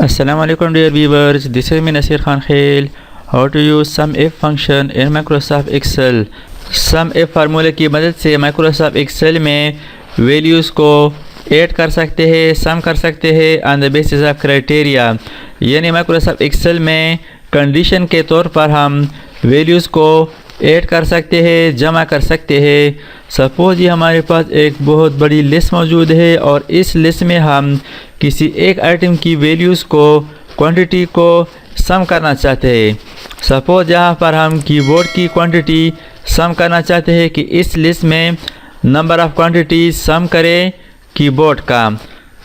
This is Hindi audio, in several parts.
Assalamualaikum dear viewers, this is me Nasir Khan Khail. How to use SUMIF function in Microsoft Excel. SUMIF फार्मूले की मदद से Microsoft Excel में वैल्यूज़ को ऐड कर सकते हैं, सम कर सकते हैं on the basis of criteria. यानी Microsoft Excel में कंडीशन के तौर पर हम वैल्यूज़ को ऐड कर सकते हैं, जमा कर सकते हैं। सपोज़ ये हमारे पास एक बहुत बड़ी लिस्ट मौजूद है और इस लिस्ट में हम किसी एक आइटम की वैल्यूज़ को, क्वांटिटी को सम करना चाहते हैं। सपोज़ यहाँ पर हम कीबोर्ड की क्वांटिटी सम करना चाहते हैं कि इस लिस्ट में नंबर ऑफ़ क्वांटिटीज सम करें कीबोर्ड का।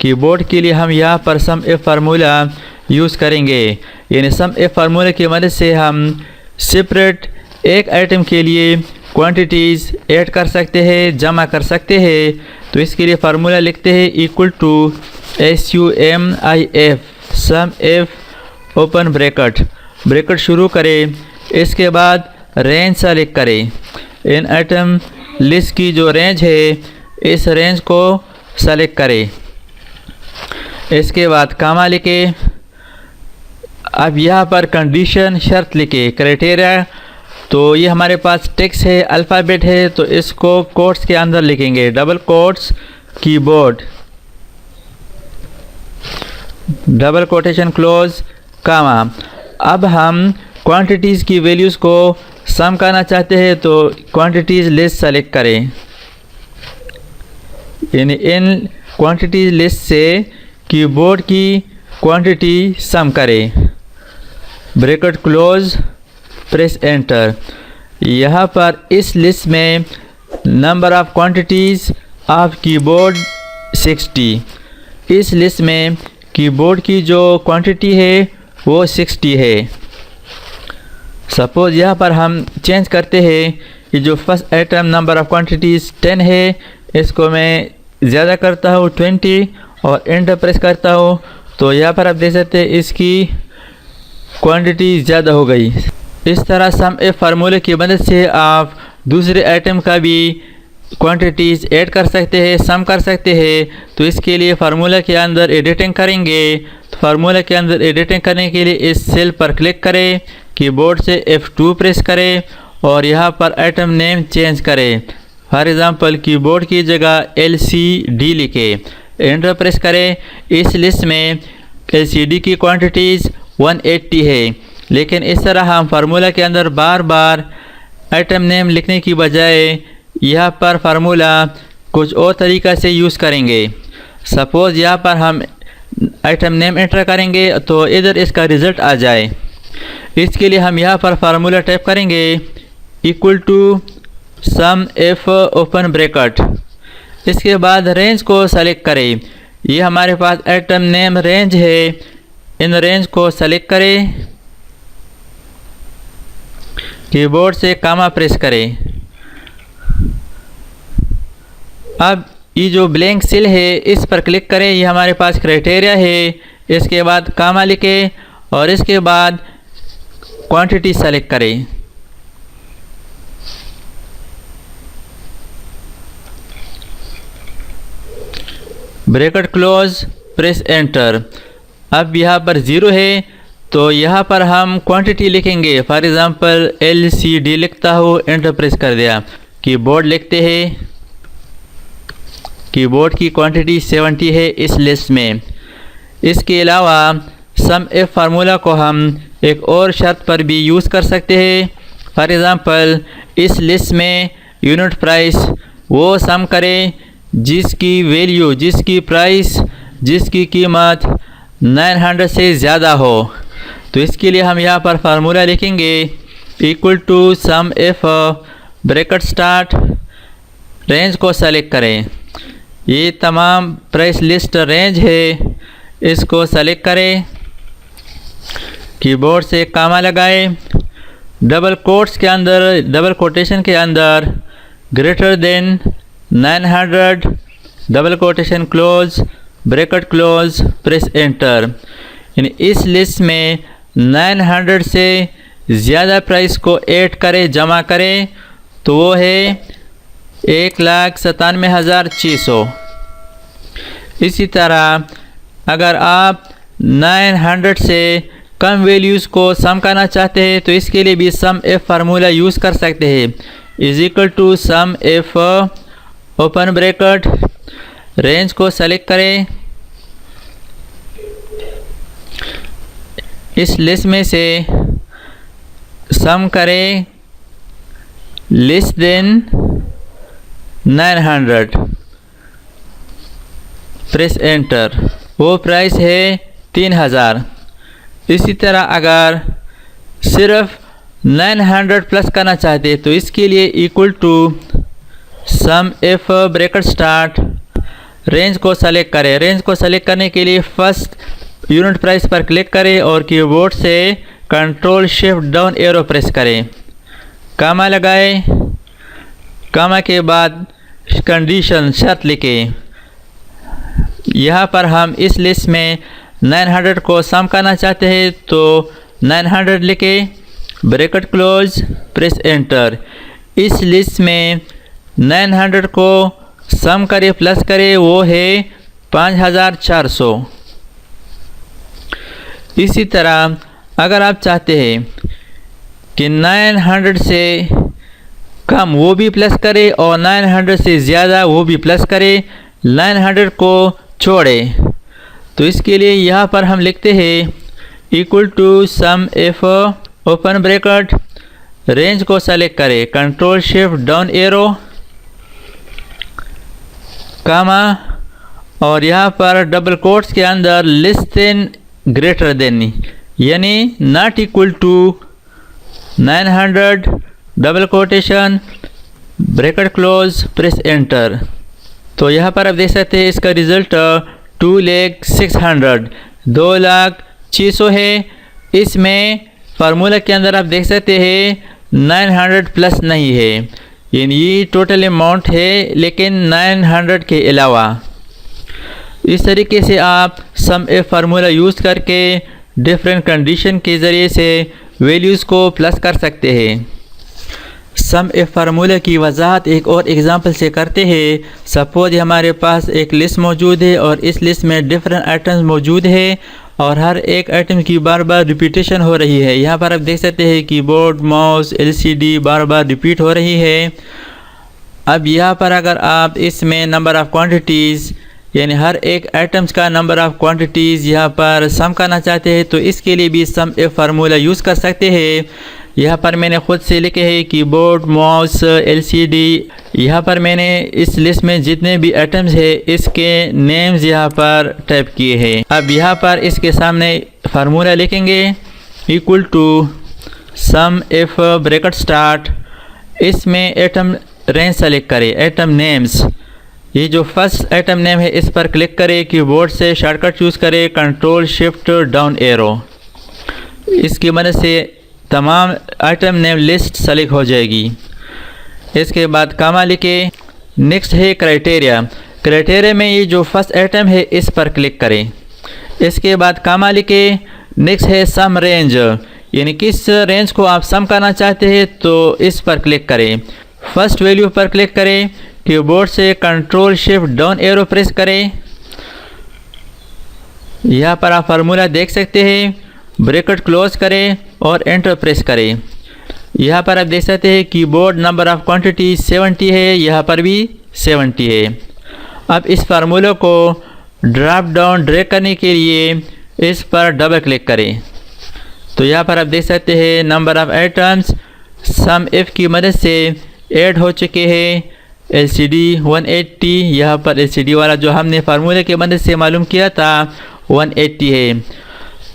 कीबोर्ड के लिए हम यहाँ पर SUMIF फार्मूला यूज़ करेंगे। यानी SUMIF फार्मूले की मदद से हम सेपरेट एक आइटम के लिए क्वांटिटीज़ ऐड कर सकते हैं, जमा कर सकते हैं। तो इसके लिए फार्मूला लिखते हैं equal to SUMIF, SUMIF open bracket शुरू करें। इसके बाद रेंज सेलेक्ट करें। इन आइटम लिस्ट की जो रेंज है इस रेंज को सेलेक्ट करें। इसके बाद कामा लिखे। अब यहाँ पर कंडीशन शर्त लिखे, क्राइटेरिया। तो ये हमारे पास टेक्स्ट है, अल्फ़ाबेट है, तो इसको कोट्स के अंदर लिखेंगे, double quotes keyboard, double quotation close comma. अब हम क्वांटिटीज़ की वैल्यूज़ को सम करना चाहते हैं तो क्वांटिटीज़ लिस्ट सेलेक्ट करें। यानी इन क्वांटिटीज़ लिस्ट से कीबोर्ड की क्वांटिटी सम करें। Bracket close, press enter. यहाँ पर इस लिस्ट में number of quantities of keyboard 60। इस लिस्ट में कीबोर्ड की जो क्वांटिटी है वो 60 है। सपोज़ यहाँ पर हम चेंज करते हैं कि जो first item number of quantities 10 है, इसको मैं ज़्यादा करता हूँ 20 और एंटर प्रेस करता हूँ। तो यहाँ पर आप देख सकते हैं इसकी क्वांटिटी ज़्यादा हो गई। इस तरह SUMIF फार्मूले की मदद से आप दूसरे आइटम का भी क्वांटिटीज़ ऐड कर सकते हैं, सम कर सकते हैं। तो इसके लिए फार्मूला के अंदर एडिटिंग करेंगे। तो फार्मूला के अंदर एडिटिंग करने के लिए इस सेल पर क्लिक करें, कीबोर्ड से F2 प्रेस करें और यहाँ पर आइटम नेम चेंज करें। फॉर एग्ज़ाम्पल कीबोर्ड की जगह LCD लिखें, एंटर प्रेस करें। इस लिस्ट में LCD की क्वांटिटीज़ 180 है, लेकिन इस तरह हम फार्मूला के अंदर बार बार आइटम नेम लिखने की बजाय यहाँ पर फार्मूला कुछ और तरीक़ा से यूज़ करेंगे। सपोज़ यहाँ पर हम आइटम नेम एंटर करेंगे तो इधर इसका रिज़ल्ट आ जाए। इसके लिए हम यहाँ पर फार्मूला टाइप करेंगे equal to SUMIF open bracket. इसके बाद रेंज को सेलेक्ट करें। ये हमारे पास आइटम नेम रेंज है, इन रेंज को सेलेक्ट करें, कीबोर्ड से कामा प्रेस करें। अब ये जो ब्लैंक सेल है इस पर क्लिक करें, ये हमारे पास क्राइटेरिया है। इसके बाद कामा लिखें और इसके बाद क्वांटिटी सेलेक्ट करें। Bracket close, press enter. अब यहाँ पर 0 है तो यहाँ पर हम क्वांटिटी लिखेंगे। फॉर एग्ज़ाम्पल LCD लिखता हूँ, एंटर प्रेस कर दिया। कीबोर्ड लिखते हैं, कीबोर्ड की क्वांटिटी 70 है इस लिस्ट में। इसके अलावा SUMIF फार्मूला को हम एक और शर्त पर भी यूज़ कर सकते हैं। फॉर एग्ज़ाम्पल इस लिस्ट में यूनिट प्राइस वो सम करें जिसकी वैल्यू, जिसकी प्राइस, जिसकी कीमत 900 से ज़्यादा हो। तो इसके लिए हम यहाँ पर फार्मूला लिखेंगे equal to SUMIF bracket start, range को सेलेक्ट करें। ये तमाम प्राइस लिस्ट रेंज है, इसको सेलेक्ट करें, कीबोर्ड से कामा लगाएं, डबल कोट्स के अंदर, डबल कोटेशन के अंदर greater than 900, double quotation close, bracket close, press enter. यानी इस लिस्ट में 900 से ज़्यादा प्राइस को ऐड करें, जमा करें, तो वो है 1,97,600। इसी तरह अगर आप 900 से कम वैल्यूज़ को सम करना चाहते हैं तो इसके लिए भी सम एफ फार्मूला यूज़ कर सकते हैं। Is equal to sum if open bracket, range को सेलेक्ट करें, इस लिस्ट में से सम करें लेस देन 900, प्रेस एंटर, वो प्राइस है 3000। इसी तरह अगर सिर्फ 900 प्लस करना चाहते हैं तो इसके लिए equal to sum if bracket start, range को सेलेक्ट करें। रेंज को सेलेक्ट करने के लिए फर्स्ट यूनिट प्राइस पर क्लिक करें और कीबोर्ड से control shift down arrow press करें, कामा लगाएं, कामा के बाद कंडीशन शर्त लिखें। यहाँ पर हम इस लिस्ट में 900 को सम करना चाहते हैं तो 900 लिखें, ब्रैकेट क्लोज, प्रेस एंटर। इस लिस्ट में 900 को सम करें प्लस करें, वो है 5400। इसी तरह अगर आप चाहते हैं कि 900 से कम वो भी प्लस करें और 900 से ज़्यादा वो भी प्लस करें, 900 को छोड़ें, तो इसके लिए यहाँ पर हम लिखते हैं equal to sum if open bracket, range को सेलेक्ट करें, control shift down arrow, comma, और यहाँ पर डबल कोट्स के अंदर लेस देन ग्रेटर देन, यानी not equal to 900, double quotation, bracket close, press enter. तो यहाँ पर आप देख सकते हैं इसका रिज़ल्ट 2,06,000, 2,06,000 है। इसमें फार्मूला के अंदर आप देख सकते हैं 900 प्लस नहीं है, यानी ये टोटल अमाउंट है लेकिन 900 के अलावा। इस तरीके से आप सम एफ फार्मूला यूज़ करके डिफरेंट कंडीशन के ज़रिए से वैल्यूज़ को प्लस कर सकते हैं। सम एफ फार्मूला की वजाहत एक और एग्जांपल से करते हैं। सपोज हमारे पास एक लिस्ट मौजूद है और इस लिस्ट में डिफरेंट आइटम्स मौजूद है और हर एक आइटम की बार बार रिपीटेशन हो रही है। यहाँ पर आप देख सकते हैं कीबोर्ड, माउस, एलसीडी बार बार रिपीट हो रही है। अब यहाँ पर अगर आप इसमें नंबर ऑफ़ क्वांटिटीज़ यानी हर एक आइटम्स का नंबर ऑफ़ क्वांटिटीज़ यहाँ पर सम करना चाहते हैं तो इसके लिए भी सम एफ फार्मूला यूज़ कर सकते हैं। यहाँ पर मैंने ख़ुद से लिखे हैं कीबोर्ड, माउस, एलसीडी। यहाँ पर मैंने इस लिस्ट में जितने भी आइटम्स है इसके नेम्स यहाँ पर टाइप किए हैं। अब यहाँ पर इसके सामने फार्मूला लिखेंगे equal to sum if bracket start, इसमें आइटम रेंज सेलेक्ट करें, आइटम नेम्स, ये जो फर्स्ट आइटम नेम है इस पर क्लिक करें, कीबोर्ड से शॉर्टकट चूज़ करें, कंट्रोल शिफ्ट डाउन एरो। इसकी मदद से तमाम आइटम नेम लिस्ट सेलेक्ट हो जाएगी। इसके बाद कामा लिखे, नेक्स्ट है क्राइटेरिया। क्राइटेरिया में ये जो फर्स्ट आइटम है इस पर क्लिक करें। इसके बाद कामा लिखे, नेक्स्ट है सम रेंज, यानी किस रेंज को आप सम करना चाहते हैं तो इस पर क्लिक करें। फर्स्ट वैल्यू पर क्लिक करें, कीबोर्ड से control shift down arrow press करें। यहाँ पर आप फार्मूला देख सकते हैं, ब्रैकेट क्लोज करें और एंटर प्रेस करें। यहाँ पर आप देख सकते हैं कीबोर्ड नंबर ऑफ़ क्वांटिटी 70 है, यहाँ पर भी 70 है। अब इस फार्मूला को ड्रॉप डाउन ड्रैग करने के लिए इस पर डबल क्लिक करें। तो यहाँ पर आप देख सकते हैं number of items sum if की मदद से ऐड हो चुके हैं। एलसीडी 180, यहाँ पर एलसीडी वाला जो हमने फार्मूले के मदद से मालूम किया था 180 है।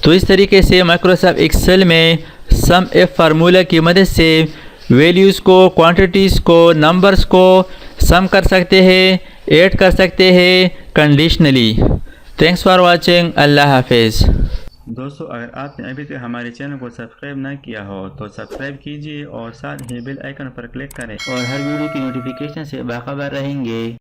तो इस तरीके से माइक्रोसॉफ्ट एक्सेल में सम एफ फार्मूला की मदद से वैल्यूज़ को, क्वांटिटीज़ को, नंबर्स को सम कर सकते हैं, ऐड कर सकते हैं कंडीशनली। Thanks for watching. अल्लाह हाफिज़। दोस्तों, अगर आपने अभी तक हमारे चैनल को सब्सक्राइब ना किया हो तो सब्सक्राइब कीजिए और साथ ही बेल आइकन पर क्लिक करें और हर वीडियो की नोटिफिकेशन से बाखबर रहेंगे।